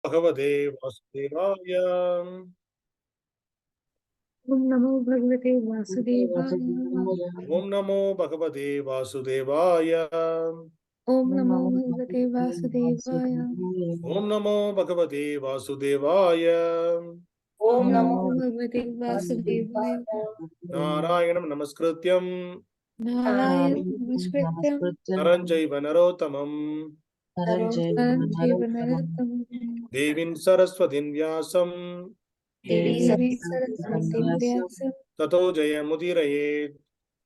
Bhagavate Vasudevaya. Om Namo Bhagavate Vasudevaya. Om Namo Bhagavate Vasudevaya. Om Namo Bhagavate Vasudevaya. Om Namo Bhagavate Vasudevaya. Om Namo Bhagavate Vasudevaya. Narayanam Namaskrityam Narayanam Namaskrityam Naranjaiva Narottamam Naranjaiva Narottamam Devim Saraswatim Vyasam Devi Saraswatim Vyasam Tato Jayamudiraye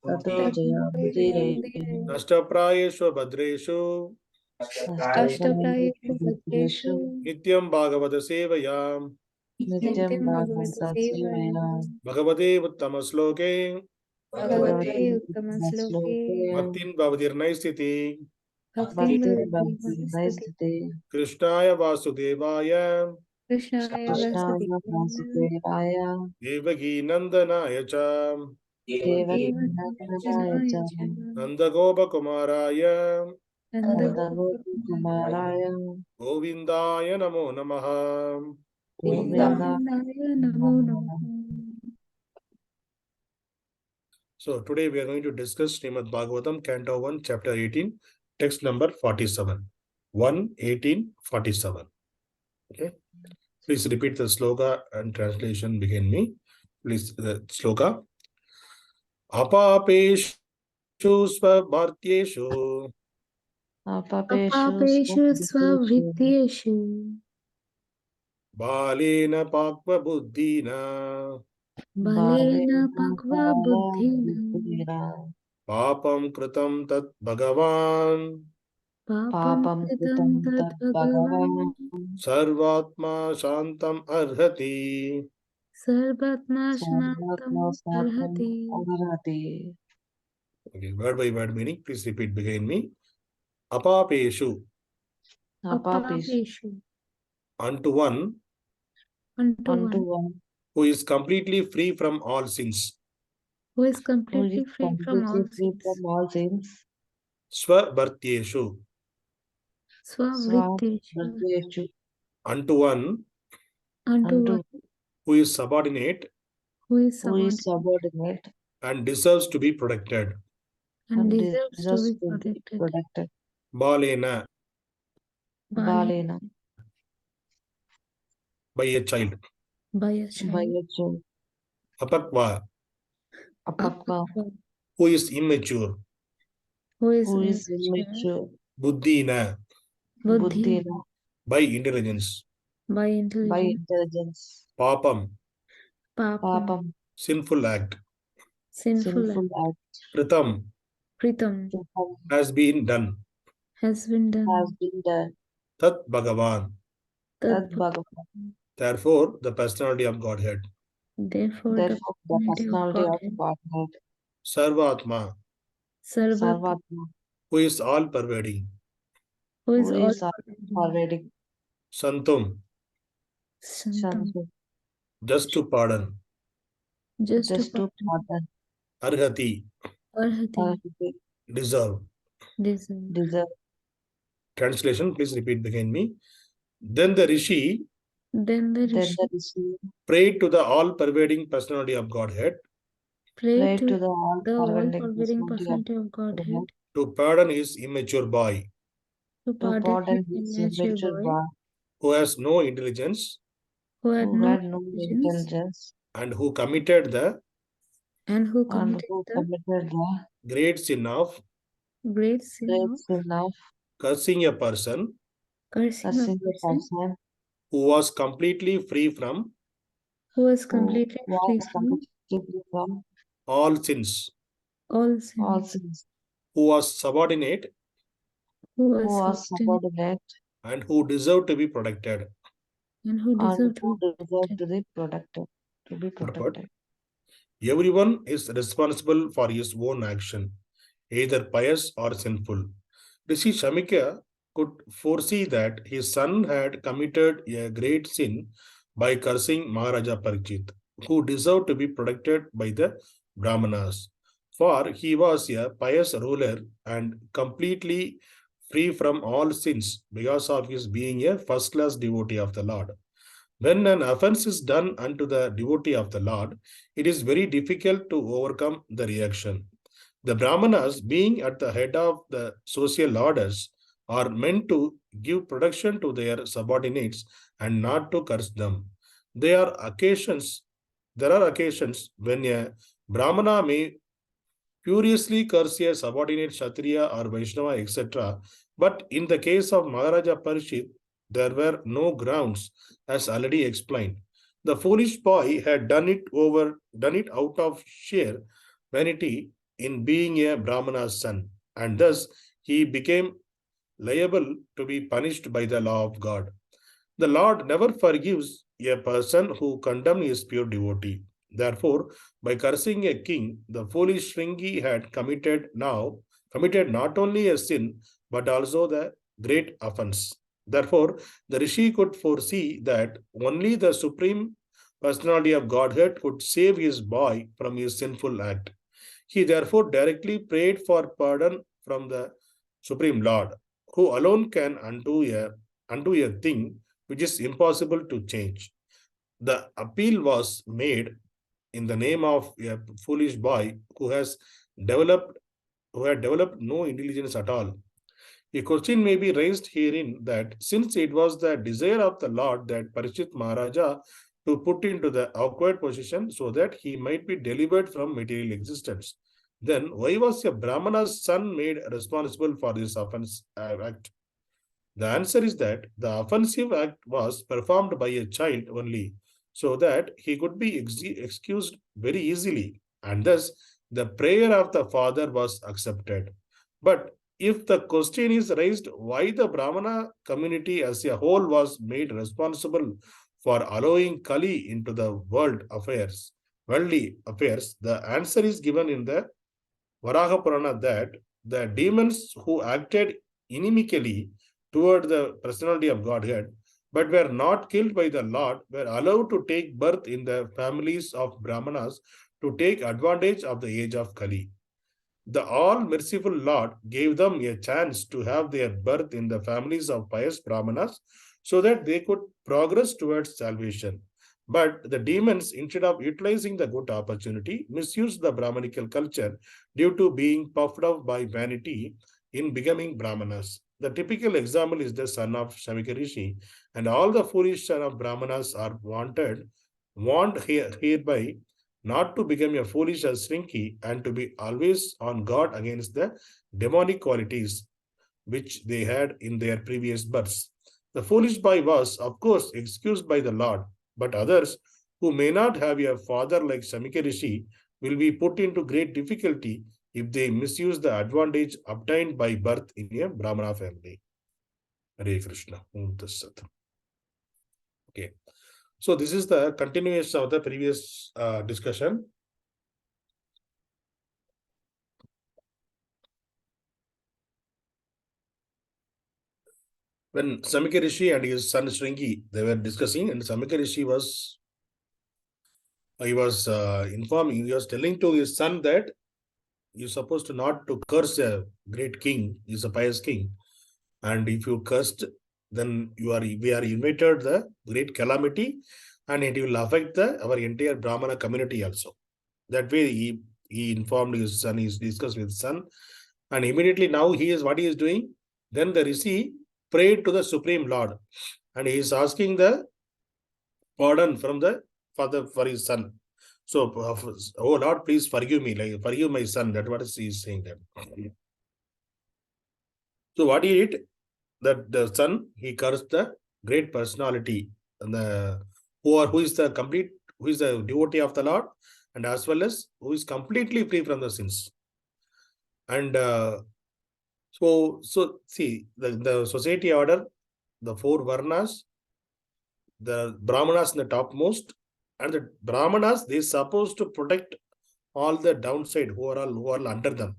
Tato Jayamudiraye Ashtaprayeshu Bhadreshu Ashtaprayeshu Bhadreshu Nityam Bhagavata Sevayam Nityam Bhagavata Sevaya Bhagavate Uttama Sloke Bhagavate Uttama Sloke Bhaktin Bhavadirnaistiti Bhaktin Bhavadirnaistiti Krishnaya Vasudevaya Krishnaya Vasudevaya Devaki Nandanaya Cha Devaki Nandanaya Cha Nandagopa Kumaraya Nandagopakumaraya Govindaya Namo Namaha. Govindaya Namo Namaha. So today we are going to discuss Srimad Bhagavatam, Canto 1, Chapter 18, text number 47. 1:18:47. Okay. Please repeat the sloka and translation begin me. Please the sloka. Apāpeṣu sva-bhṛtyeṣu Apāpeṣu sva-bhṛtyeṣu bālenāpakva-buddhinā bālenāpakva-buddhinā pāpaṁ kṛtaṁ tat bhagavān pāpaṁ kṛtaṁ tat bhagavān sarvātmā shantam arhati. sarvātmā shantam arhati. Okay, word by word meaning. Please repeat behind me. Apāpeṣu. Apāpeṣu. Unto one who is completely free from all sins. Who is completely free from all sins. Sva-bhṛtyeṣu. Sva-bhṛtyeṣu. Unto one who is subordinate and deserves to be protected. Bālenā. By a child. Apakva. Who is immature. Buddhinā. By intelligence. Pāpaṁ. Sinful act. Kṛtaṁ. Has been done. Tat bhagavān. Therefore, the personality of Godhead. Sarvātmā. Who is all-pervading. Kṣantum. Just to pardon. Arhati. Deserve. Translation, please repeat behind me. Then the Ṛṣi prayed to the all-pervading personality of Godhead to pardon his immature boy who has no intelligence and who committed the great sin of cursing a person who was completely free from all sins, who was subordinate and who deserved to be protected. Purport. Everyone is responsible for his own action, either pious or sinful. Ṛṣi Śamīka could foresee that his son had committed a great sin by cursing Mahārāja Parīkṣit, who deserved to be protected by the brāhmaṇas, for he was a pious ruler and completely free from all sins because of his being a first-class devotee of the Lord. When an offense is done unto the devotee of the Lord, it is very difficult to overcome the reaction. The brāhmaṇas, being at the head of the social orders, are meant to give protection to their subordinates and not to curse them. There are occasions when a brāhmana may furiously curse a subordinate kṣatriya or Vaisnava, etc. But in the case of Mahārāja Parīkṣit, there were no grounds, as already explained. The foolish boy had done it out of sheer vanity in being a brāhmana's son, and thus he became liable to be punished by the law of God. The Lord never forgives a person who condemns his pure devotee. Therefore, by cursing a king, the foolish Śṛṅgi had committed not only a sin, but also the great offense. Therefore, the Rishi could foresee that only the Supreme Personality of Godhead could save his boy from his sinful act. He therefore directly prayed for pardon from the Supreme Lord, who alone can undo a thing which is impossible to change. The appeal was made in the name of a foolish boy who had developed no intelligence at all. A question may be raised herein that since it was the desire of the Lord that Parīkṣit Mahāraja to put into the awkward position so that he might be delivered from material existence, then why was a brāhmana's son made responsible for this offense act? The answer is that the offensive act was performed by a child only, so that he could be excused very easily, and thus the prayer of the father was accepted. But if the question is raised why the Brahmana community as a whole was made responsible for allowing Kali into the worldly affairs, the answer is given in the Varaha Purana that the demons who acted inimically toward the personality of Godhead but were not killed by the Lord were allowed to take birth in the families of Brahmanas to take advantage of the age of Kali. The all-merciful Lord gave them a chance to have their birth in the families of pious Brahmanas so that they could progress towards salvation. But the demons, instead of utilizing the good opportunity, misused the Brahmanical culture due to being puffed up by vanity in becoming Brahmanas. The typical example is the son of Śamīka Rishi, and all the foolish son of Brahmanas are warned hereby not to become a foolish as Śṛṅgi and to be always on guard against the demonic qualities which they had in their previous births. The foolish boy was, of course, excused by the Lord, but others who may not have a father like Śamīka Rishi will be put into great difficulty if they misuse the advantage obtained by birth in a Brahmana family. Hare Krishna. Okay. So this is the continuation of the previous discussion. When Śamīka Rishi and his son Śṛṅgi, they were discussing, and Śamīka Rishi was informing, he was telling to his son that you're supposed to not to curse a great king, he's a pious king. And if you cursed, then we are invited the great calamity, and it will affect our entire Brahmana community also. That way he informed his son, he discussed with his son, and immediately now what he is doing. Then the Rishi prayed to the Supreme Lord, and he is asking the pardon from the father for his son. So, oh Lord, please forgive me, like forgive my son. That's what he is saying that. So what he did, that the son, he cursed the great personality, and who is the devotee of the Lord, and as well as who is completely free from the sins. And so see the society order, the four varnas, the brāhmanas in the topmost, and the brāhmanas, they supposed to protect all the downside who are all under them.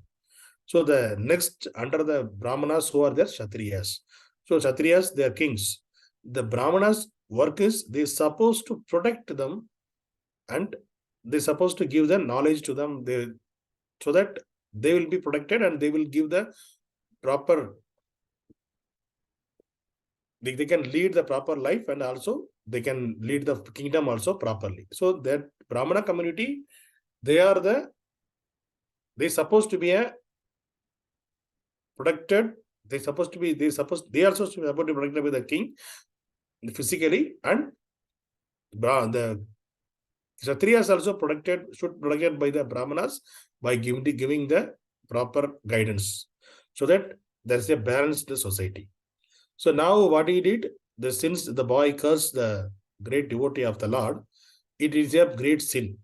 So the next under the brāhmanas who are their kṣatriyas. So kṣatriyas, they are kings. The brāhmanas' work is they supposed to protect them, and they supposed to give the knowledge to them, so that they will be protected, and they will give the proper they can lead the proper life, and also they can lead the kingdom also properly. So that Brahmana community, they're supposed to be a protected. They also supposed to be protected by the king physically, and the kṣatriyas also should protected by the brāhmaṇas by giving the proper guidance, so that there's a balanced society. So now what he did, since the boy cursed the great devotee of the Lord, it is a great sin.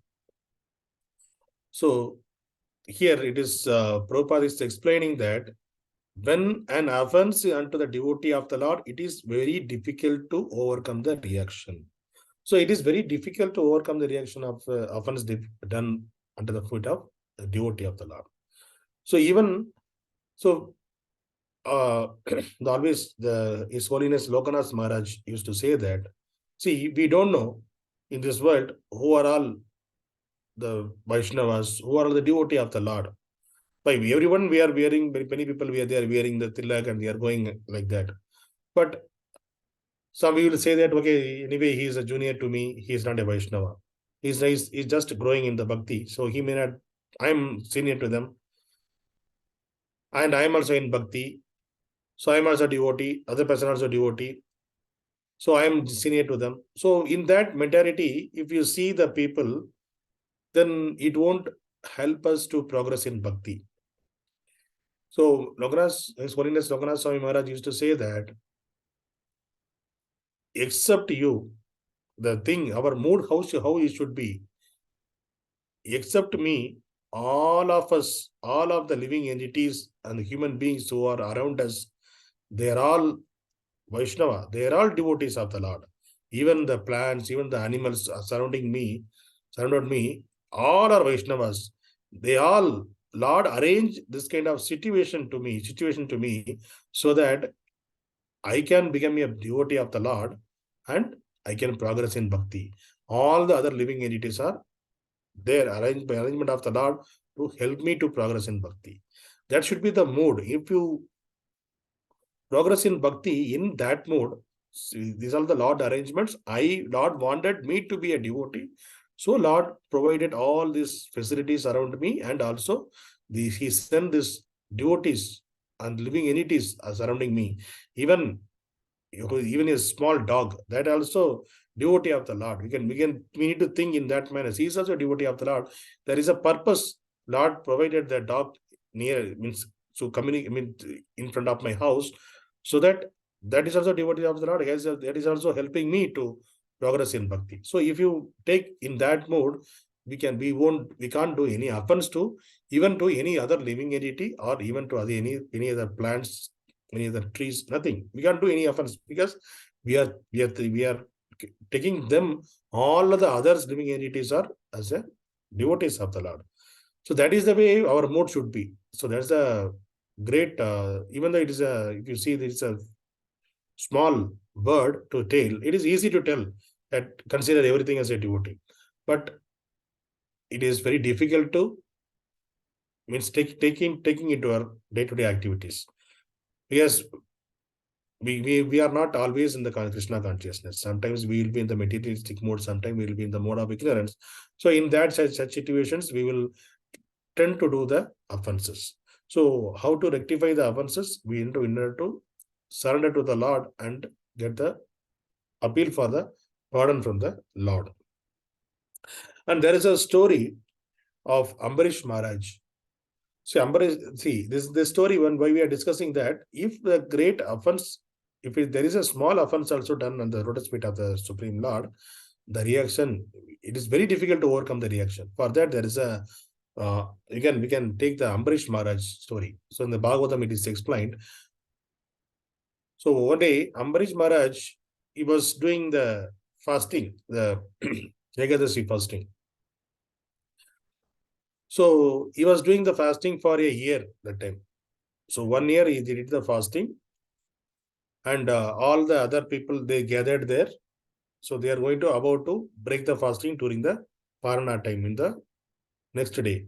So here it is, Prabhupada is explaining that when an offense unto the devotee of the Lord, it is very difficult to overcome the reaction. So it is very difficult to overcome the reaction of offense done under the foot of the devotee of the Lord. So even so, His Holiness Lokanath Maharaj used to say that, see, we don't know in this world who are all the Vaishnavas, who are the devotee of the Lord. By everyone we are wearing, many people they are wearing the tilak and they are going like that. But some will say that, okay, anyway, he is a junior to me, he is not a Vaishnava. He's just growing in the bhakti. So he may not, I'm senior to them. And I am also in bhakti. So I am also devotee, other person also devotee. So I am senior to them. So in that mentality, if you see the people, then it won't help us to progress in bhakti. So His Holiness Lokanath Swami Maharaj used to say that, except you, the thing, our mood, how it should be, except me, all of us, all of the living entities and the human beings who are around us, they are all Vaishnava, they are all devotees of the Lord. Even the plants, even the animals surrounded me, all are Vaishnavas. They all, Lord arrange this kind of situation to me, so that I can become a devotee of the Lord and I can progress in bhakti. All the other living entities are there, arranged by arrangement of the Lord to help me to progress in bhakti. That should be the mood. If you progress in bhakti in that mood, these are the Lord arrangements. Lord wanted me to be a devotee. So Lord provided all these facilities around me, and also He sent these devotees and living entities surrounding me. Even a small dog, that also devotee of the Lord. We need to think in that manner. He is also a devotee of the Lord. There is a purpose. Lord provided the dog in front of my house, so that is also devotee of the Lord. That is also helping me to progress in bhakti. So if you take in that mode, we can't do any offense to any other living entity, or even to any other plants, any other trees, nothing. We can't do any offense, because we are taking them, all of the others living entities are as a devotees of the Lord. So that is the way our mood should be. So that's a great, even though it is if you see it's a small word to tell, it is easy to tell that consider everything as a devotee. But it is very difficult to taking into our day-to-day activities. Because we are not always in the Krishna consciousness. Sometimes we will be in the materialistic mode, sometimes we will be in the mode of ignorance. So in such situations, we will tend to do the offenses. So how to rectify the offenses? We need to surrender to the Lord and get the appeal for the pardon from the Lord. And there is a story of Ambarish Maharaj. This story, why we are discussing that, if the great offense, there is a small offense also done on the lotus feet of the Supreme Lord, the reaction, it is very difficult to overcome the reaction. For that, there is a, we can take the Ambarish Maharaj story. So in the Bhagavatam, it is explained. So one day, Ambarish Maharaj, he was doing the fasting, the Ekadasi fasting. So he was doing the fasting for a year that time. So 1 year he did the fasting, and all the other people, they gathered there. So they are about to break the fasting during the Parana time in the next day,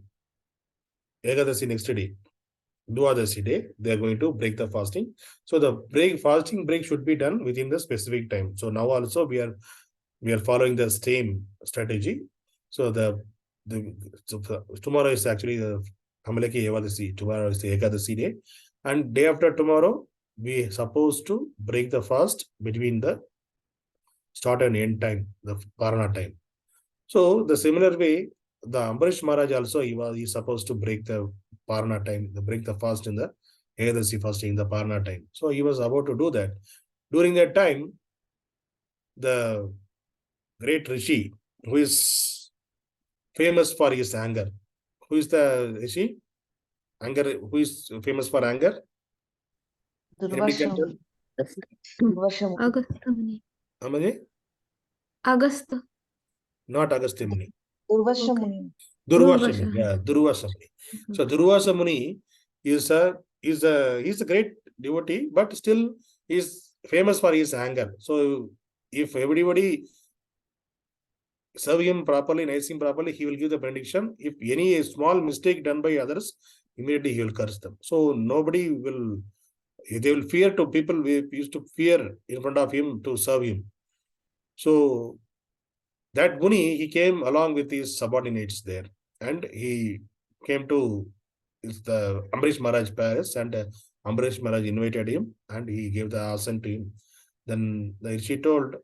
Ekadasi next day. Dvadasi day, they are going to break the fasting. So the fasting break should be done within the specific time. So now also we are following the same strategy. So tomorrow is actually the Amalaki Evadasi. Tomorrow is the Ekadasi day, and day after tomorrow we supposed to break the fast between the start and end time, the Parana time. So the similar way, the Ambarish Maharaj also he's supposed to break the Parana time, break the fast in the Ekadasi fasting in the Parana time. So he was about to do that. During that time, the great Rishi, who is famous for his anger. Who is the Rishi? Anger. Who is famous for anger? Anybody can tell? Agastya Muni. Amani? Agastya. Not Agastya Muni. Durvasha Okay. Muni. Durvasa Muni. Yeah, Durvasa Muni. So Durvasa Muni is a he's a great devotee, but still is famous for his anger. So if everybody serve him properly, nice him properly, he will give the benediction. If any small mistake done by others, immediately he will curse them. So nobody will, they will fear to people, we used to fear in front of him to serve him. So that Muni, he came along with his subordinates there, and he came to the Ambarish Maharaj palace, and Ambarish Maharaj invited him and he gave the ascent to him. Then she told,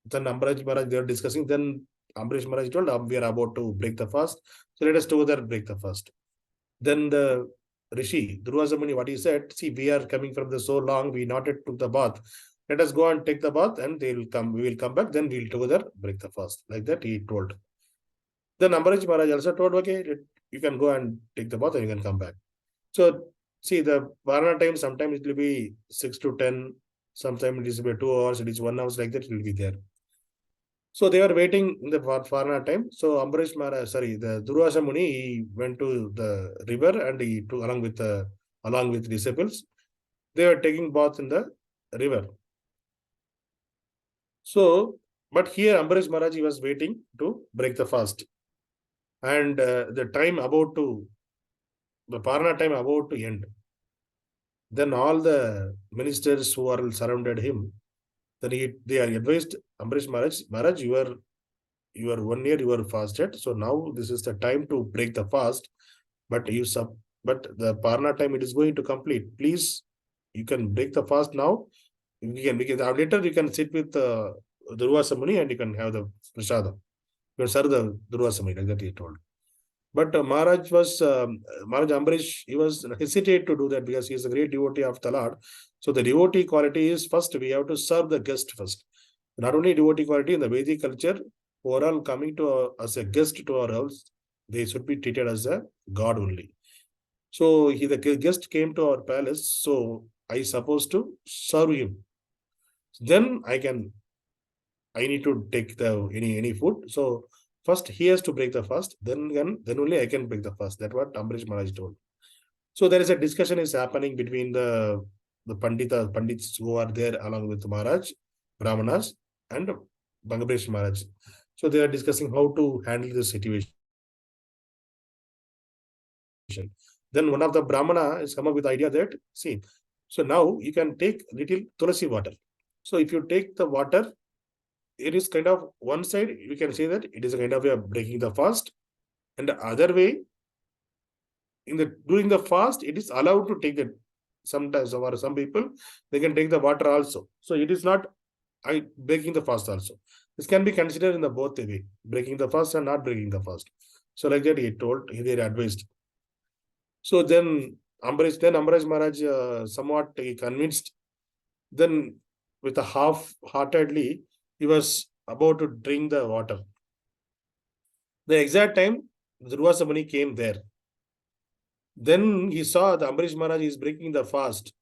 then Ambarish Maharaj, they were discussing, then Ambarish Maharaj told, we are about to break the fast, so let us together break the fast. Then the Rishi, Durvasa Muni, what he said, see, we are coming from the so long, we not yet took the bath. Let us go and take the bath, and they will come, we will come back, then we will together break the fast. Like that he told. Then Ambarish Maharaj also told, okay, you can go and take the bath and you can come back. So see, the Varna time, sometimes it will be 6 to 10, sometimes it will be 2 hours, it is 1 hour, like that it will be there. So they were waiting in the Varna time. So Ambarish Maharaj, the Durvasa Muni, he went to the river and he took along with disciples. They were taking bath in the river. So, but here Ambarish Maharaj, he was waiting to break the fast. And the Parana time about to end. Then all the ministers who are surrounded him, then they are advised, Ambarish Maharaj, you are 1 year you are fasted, so now this is the time to break the fast, but the Parana time it is going to complete. Please, you can break the fast now. Later you can sit with Durvasa Muni and you can have the prasada. You can serve the Durvasa Muni, like that he told. But Maharaj Ambarish, he was hesitate to do that because he is a great devotee of the Lord. So the devotee quality is first, we have to serve the guest first. Not only devotee quality in the Vedic culture, who are all coming to as a guest to our house, they should be treated as a god only. So the guest came to our palace, so I supposed to serve him. Then I need to take any food. So first he has to break the fast, then only I can break the fast. That's what Ambarish Maharaj told. So there is a discussion is happening between the Pandits who are there along with Maharaj, brāhmaṇas, and Ambarish Maharaj. So they are discussing how to handle this situation. Then one of the brāhmaṇa has come up with the idea that, see, so now you can take little tulasi water. So if you take the water, it is kind of one side, you can say that it is a kind of a breaking the fast, and the other way, during the fast, it is allowed to take it. Sometimes, or some people, they can take the water also. So it is not breaking the fast also. This can be considered in the both way, breaking the fast and not breaking the fast. So like that, they advised. So then Ambarish Maharaj somewhat he convinced. Then with a half-heartedly, he was about to drink the water. The exact time, Durvasa Muni came there. Then he saw the Ambarish Maharaj is breaking the fast.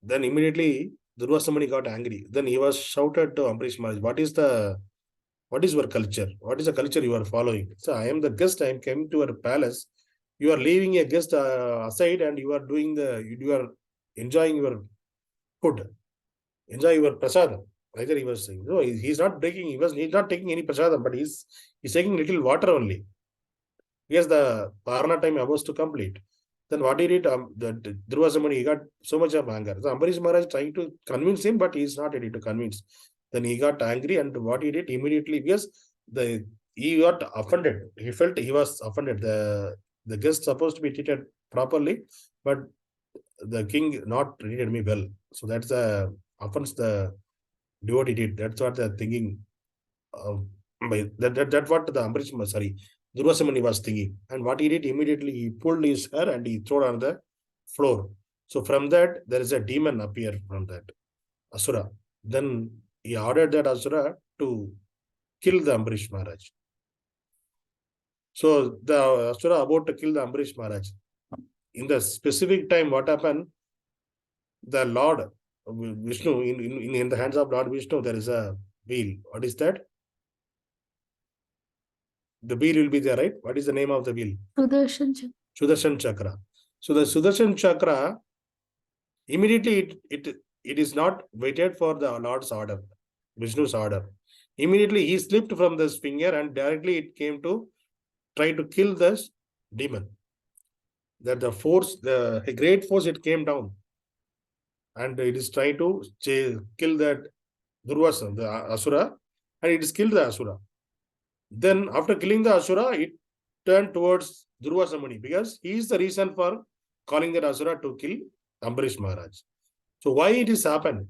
Then immediately Durvasa Muni got angry. Then he was shouted to Ambarish Maharaj, what is your culture? What is the culture you are following? So I am the guest, I am coming to your palace. You are leaving a guest aside and you are enjoying your food. Enjoy your prasadam. Like that he was saying. No, he's not breaking, he's not taking any prasadam, but he's taking little water only. Because the Parana time was to complete. Then what he did, the Dhruva Muni, he got so much of anger. So Ambarish Maharaj trying to convince him, but he is not ready to convince. Then he got angry, and what he did immediately, because he got offended. He felt he was offended. The guest supposed to be treated properly, but the king not treated me well. So that's the offense the devotee did. That's what they're thinking. That's what the Ambarish, sorry, Durvasa Muni was thinking. And what he did immediately, he pulled his hair and he threw on the floor. So from that, there is a demon appear from that Asura. Then he ordered that Asura to kill the Ambarish Maharaj. So the Asura about to kill the Ambarish Maharaj. In the specific time, what happened? The Lord Vishnu, in the hands of Lord Vishnu, there is a wheel. What is that? The wheel will be there, right? What is the name of the wheel? Sudarshan Chakra. So the Sudarshan Chakra, immediately it is not waited for the Lord's order, Vishnu's order. Immediately he slipped from this finger and directly it came to try to kill this demon. That the force, the great force, it came down. And it is trying to kill that Durvasa, the Asura, and it is killed the Asura. Then after killing the Asura, it turned towards Durvasa Muni, because he is the reason for calling that Asura to kill Ambarish Maharaj. So why it is happened?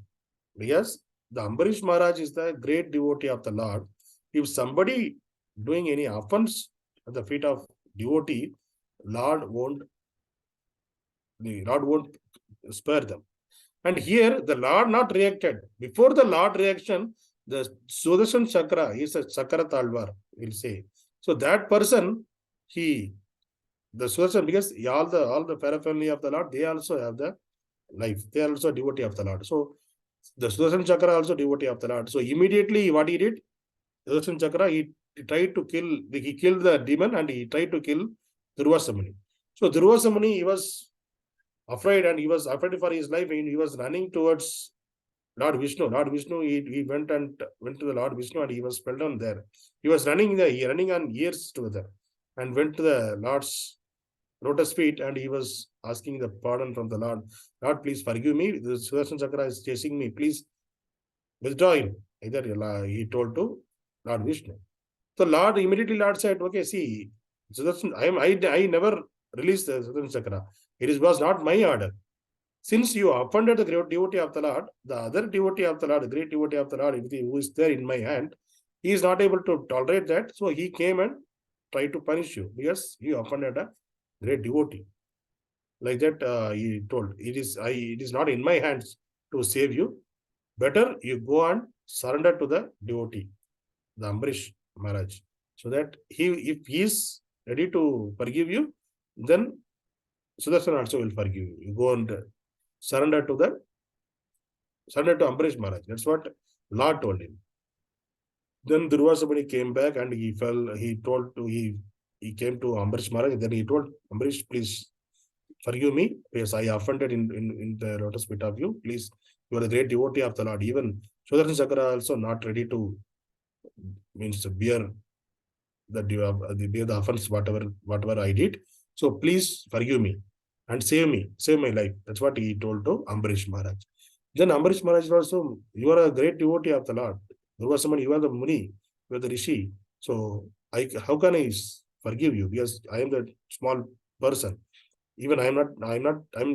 Because the Ambarish Maharaj is the great devotee of the Lord. If somebody doing any offense at the feet of devotee, Lord won't spare them. And here the Lord not reacted. Before the Lord reaction, the Sudarshan Chakra is a Chakra Talvar, we'll say. So that person, the Sudarshan, because all the paraphernalia of the Lord, they also have the life. They are also devotee of the Lord. So the Sudarshan Chakra also devotee of the Lord. So immediately what he did, Sudarshan Chakra, he tried to kill, he killed the demon and he tried to kill Durvasa Muni. So Durvasa Muni, he was afraid, and he was afraid for his life, and he was running towards Lord Vishnu. Lord Vishnu, he went to the Lord Vishnu and he was fell down there. He was running on ears together and went to the Lord's lotus feet, and he was asking the pardon from the Lord. Lord, please forgive me. The Sudarshan Chakra is chasing me. Please withdraw him. Either he told to Lord Vishnu. So Lord said, okay, see, Sudarshan, I never released the Sudarshan Chakra. It was not my order. Since you offended the great devotee of the Lord, the other devotee of the Lord, the great devotee of the Lord, who is there in my hand, he is not able to tolerate that. So he came and tried to punish you because you offended a great devotee. Like that, he told, it is not in my hands to save you. Better you go and surrender to the devotee, the Ambarish Maharaj. So that if he is ready to forgive you, then Sudarshan also will forgive you. You go and surrender to Ambarish Maharaj. That's what Lord told him. Then Durvasa Muni came back and he came to Ambarish Maharaj. Then he told Ambarish, please forgive me, because I offended in the lotus feet of you. Please, you are a great devotee of the Lord. Even Sudarshan Chakra also not ready to bear the offense, whatever I did. So please forgive me and save my life. That's what he told to Ambarish Maharaj. Then Ambarish Maharaj also, you are a great devotee of the Lord. Durvasa Muni, you are the Muni, you are the Rishi. So how can I forgive you? Because I am the small person. Even I'm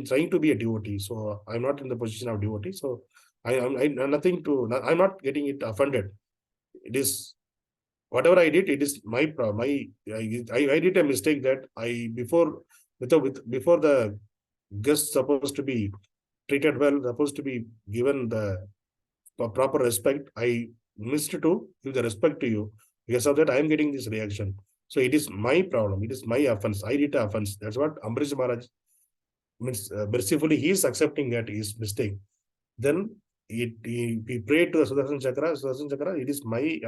trying to be a devotee. So I'm not in the position of devotee. So I'm not getting it offended. It is whatever I did, it is my problem. I did a mistake that before the guest supposed to be treated well, supposed to be given the proper respect. I missed to give the respect to you. Because of that, I am getting this reaction. So it is my problem. It is my offense. I did the offense. That's what Ambarish Maharaj means. Mercifully, he is accepting that his mistake. Then he prayed to the Sudarshan Chakra. Sudarshan Chakra, I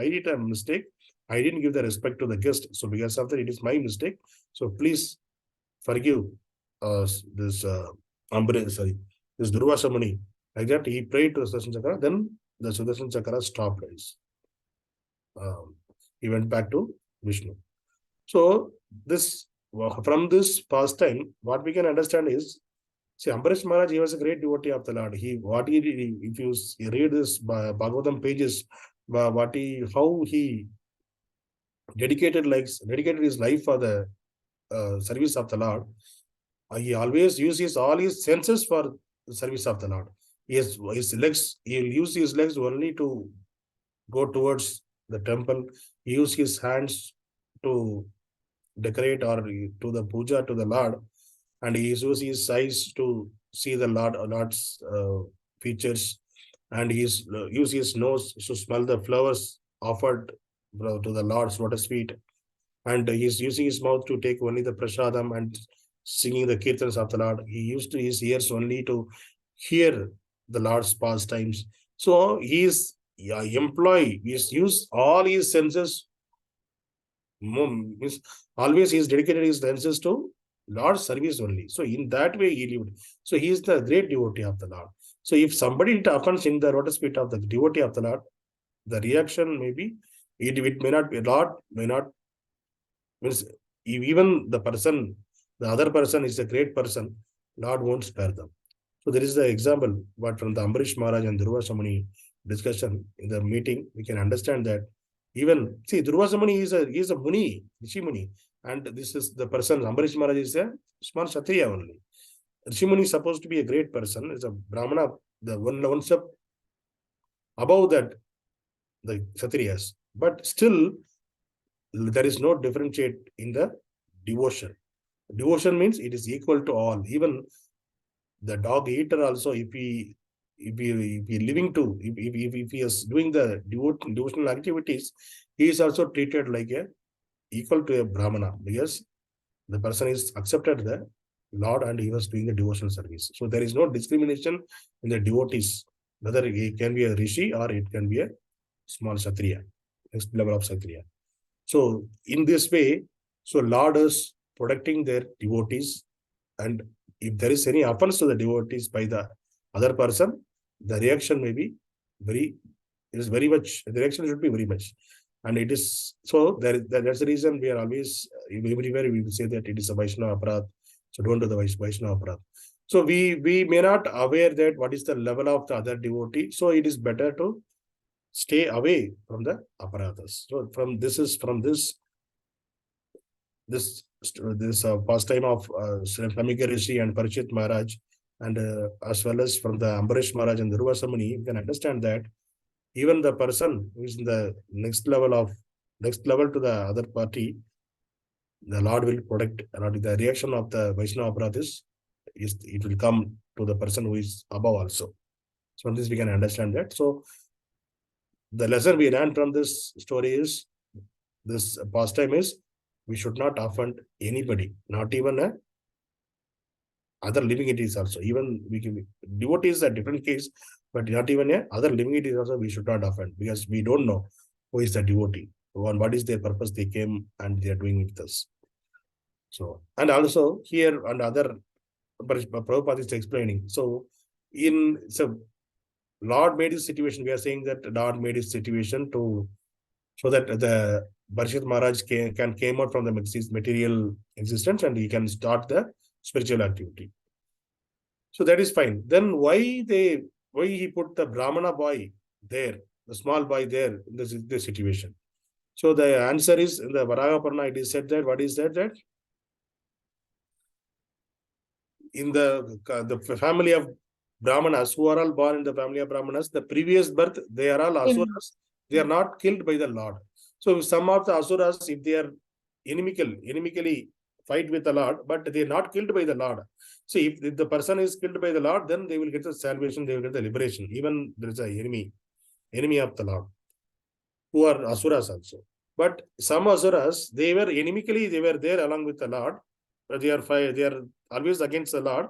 did a mistake. I didn't give the respect to the guest. So because of that, it is my mistake. So please forgive this Durvasa Muni. Like that, he prayed to the Sudarshan Chakra. Then the Sudarshan Chakra stopped. He went back to Vishnu. So from this pastime, what we can understand is, see, Ambarish Maharaj, he was a great devotee of the Lord. What he did, if you read this Bhagavatam pages, how he dedicated his life for the service of the Lord. He always uses all his senses for the service of the Lord. His legs, he'll use his legs only to go towards the temple. He use his hands to decorate or to the puja to the Lord, and he uses his eyes to see the Lord's features, and he use his nose to smell the flowers offered to the Lord's lotus feet, and he's using his mouth to take only the prasadam and singing the kirtans of the Lord. He used his ears only to hear the Lord's pastimes. So he's he's used all his senses. Means always he's dedicated his senses to Lord's service only. So in that way he lived. So he is the great devotee of the Lord. So if somebody happens in the lotus feet of the devotee of the Lord, the reaction may be, it may not be, Lord may not, means even the other person is a great person, Lord won't spare them. So there is the example, but from the Ambarish Maharaj and Durvasa Muni discussion in the meeting, we can understand that even, see, Durvasa Muni is a Muni, Rishi Muni, and this is the person, Ambarish Maharaj is a small kṣatriya only. Rishi Muni is supposed to be a great person, is a brāhmana, the one step above that, the kṣatriyas. But still, there is no differentiate in the devotion. Devotion means it is equal to all. Even the dog eater also, if he living to, if he is doing the devotional activities, he is also treated like a equal to a brāhmana, because the person is accepted the Lord and he was doing the devotional service. So there is no discrimination in the devotees, whether it can be a rishi or it can be a small kṣatriya, next level of kṣatriya. So in this way, so Lord is protecting their devotees, and if there is any offense to the devotees by the other person, the reaction may be the reaction should be very much. And it is, so that's the reason we are always, everywhere we will say that it is a Vaisnava aparat. So don't do the Vaisnava aparat. So we may not aware that what is the level of the other devotee. So it is better to stay away from the aparatas. So from this pastime of Śṛṅgi Ṛṣi and Parīkṣit Maharaj, and as well as from the Ambarish Maharaj and the Durvasa Muni, you can understand that even the person who is in the next level to the other party, the Lord will protect. The reaction of the Vaishnava aparat is it will come to the person who is above also. So from this we can understand that. So the lesson we learned from this story is, this pastime is, we should not offend anybody, not even other living entities also. Even we can, devotees a different case, but not even other living entities also we should not offend, because we don't know who is the devotee, what is their purpose, they came and they are doing it with us. So, and also here and other, Prabhupada is explaining. So Lord made his situation, we are saying that Lord made his situation so that the Parīkṣit Maharaj can came out from the material existence and he can start the spiritual activity. So that is fine. Then why he put the Brahmana boy there, the small boy there in this situation? So the answer is, in the Varaha Purana it is said that, what is that in the family of Brahmanas, who are all born in the family of Brahmanas, the previous birth, they are all asuras. They are not killed by the Lord. So some of the asuras, if they are inimically fight with the Lord, but they are not killed by the Lord. So if the person is killed by the Lord, then they will get the salvation, they will get the liberation. Even there is an enemy of the Lord, who are asuras also. But some asuras, they were there along with the Lord, but they are always against the Lord.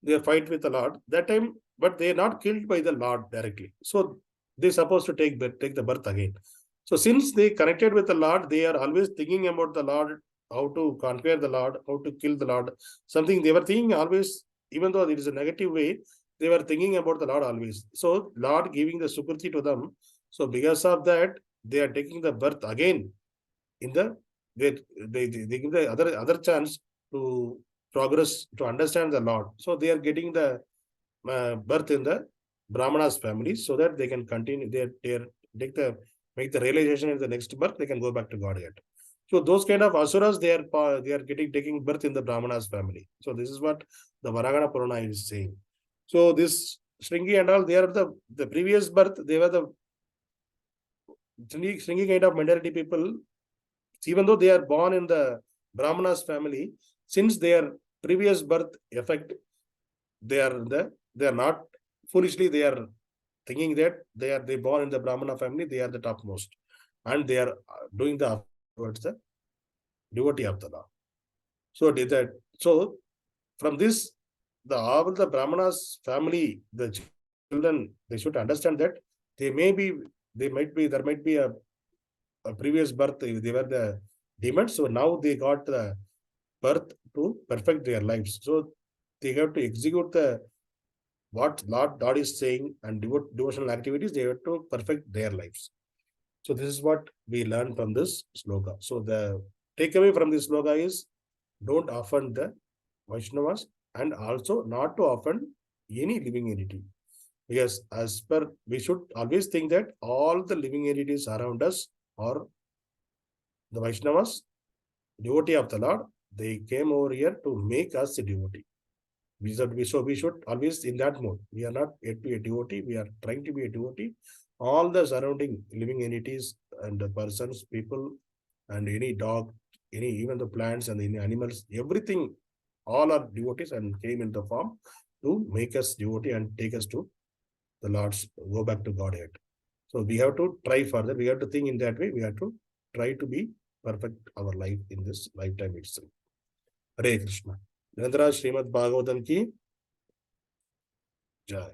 They fight with the Lord that time, but they are not killed by the Lord directly. So they are supposed to take the birth again. So since they connected with the Lord, they are always thinking about the Lord, how to conquer the Lord, how to kill the Lord. Something they were thinking always, even though it is a negative way, they were thinking about the Lord always. So Lord giving the sukriti to them. So because of that, they are taking the birth again in the they give the other chance to progress, to understand the Lord. So they are getting the birth in the brāhmaṇas family, so that they can continue make the realization in the next birth, they can go back to Godhead. So those kind of asuras, they are taking birth in the brāhmaṇas family. So this is what the Varagana Purana is saying. So this Śṛṅgi and all, they are the previous birth, they were the Śṛṅgi kind of minority people. Even though they are born in the brāhmaṇas family, since their previous birth effect, they are not foolishly, they are thinking that they born in the Brahmana family, they are the topmost, and they are doing the towards the devotee of the Lord. So from this, all the Brahmanas family, the children, they should understand that there might be a previous birth, they were the demons, so now they got the birth to perfect their lives. So they have to execute what God is saying, and devotional activities, they have to perfect their lives. So this is what we learn from this sloka. So the takeaway from this sloka is, don't offend the Vaishnavas, and also not to offend any living entity. Because we should always think that all the living entities around us are the Vaishnavas, devotee of the Lord. They came over here to make us a devotee. So we should always in that mode. We are not yet to be a devotee. We are trying to be a devotee. All the surrounding living entities and the persons, people, and any dog, even the plants and the animals, everything, all are devotees and came in the form to make us devotee and take us to the Lord's, go back to Godhead. So we have to try further. We have to think in that way. We have to try to be perfect our life in this lifetime itself. Hare Krishna. Nandra Srimad Bhagavatam ki Jai.